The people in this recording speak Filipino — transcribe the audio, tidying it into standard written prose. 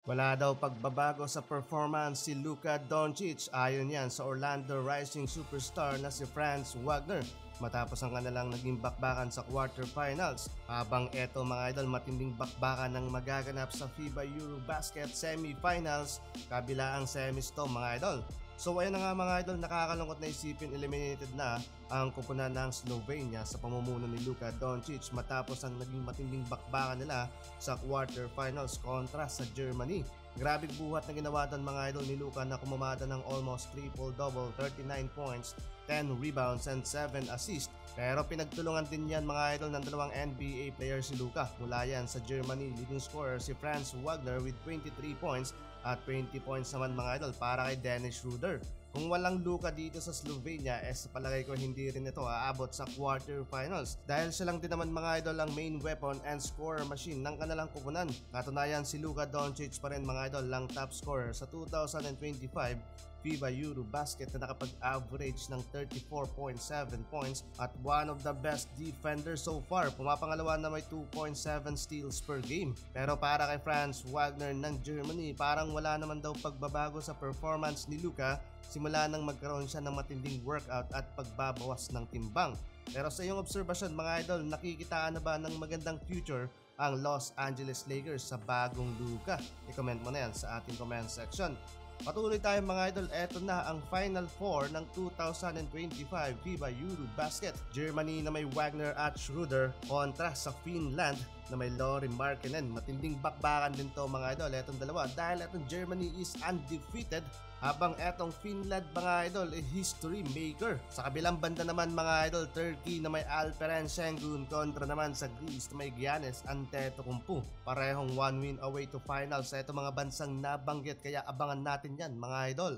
Wala daw pagbabago sa performance si Luka Doncic ayon yan sa Orlando Rising superstar na si Franz Wagner matapos ang kanilang naging bakbakan sa quarterfinals. Habang eto mga idol, matinding bakbakan ng magaganap sa FIBA Eurobasket semifinals, kabila ang semis to mga idol. So ayun na nga mga idol, nakakalungkot na isipin eliminated na ang kupunan ng Slovenia sa pamumuno ni Luka Doncic matapos ang naging matinding bakbakan nila sa quarterfinals kontra sa Germany. Grabing buhat na ginawa doon mga idol ni Luka na kumamada ng almost triple-double, 39 points, 10 rebounds and 7 assists. Pero pinagtulungan din yan mga idol ng dalawang NBA player si Luka. Mula yan sa Germany, leading scorer si Franz Wagner with 23 points at 20 points naman mga idol para kay Dennis Schroeder. Kung walang Luka dito sa Slovenia, sa palagay ko hindi rin ito aabot sa quarterfinals dahil siya lang din naman mga idol ang main weapon and scorer machine ng kanilang kupunan. Katunayan si Luka Doncic pa rin mga idol lang top scorer sa 2025 FIBA Eurobasket na nakapag-average ng 34.7 points at one of the best defenders so far. Pumapangalawa na may 2.7 steals per game. Pero para kay Franz Wagner ng Germany, parang wala naman daw pagbabago sa performance ni Luka simula nang magkaroon siya ng matinding workout at pagbabawas ng timbang. Pero sa iyong obserbasyon mga idol, nakikitaan na ba ng magandang future ang Los Angeles Lakers sa bagong Luka? I-comment mo na yan sa ating comment section. Patuloy tayo mga idol, eto na ang Final Four ng 2025 FIBA Eurobasket. Germany na may Wagner at Schroeder kontra sa Finland na may Lauri Markkanen. Matinding bakbakan din to mga idol, etong dalawa dahil etong Germany is undefeated habang etong Finland mga idol history maker. Sa kabilang banda naman mga idol, Turkey na may Alperen Şengün kontra naman sa Greece na may Giannis Antetokounmpo. Parehong 1 win away to finals sa etong mga bansang nabanggit, kaya abangan natin yan mga idol.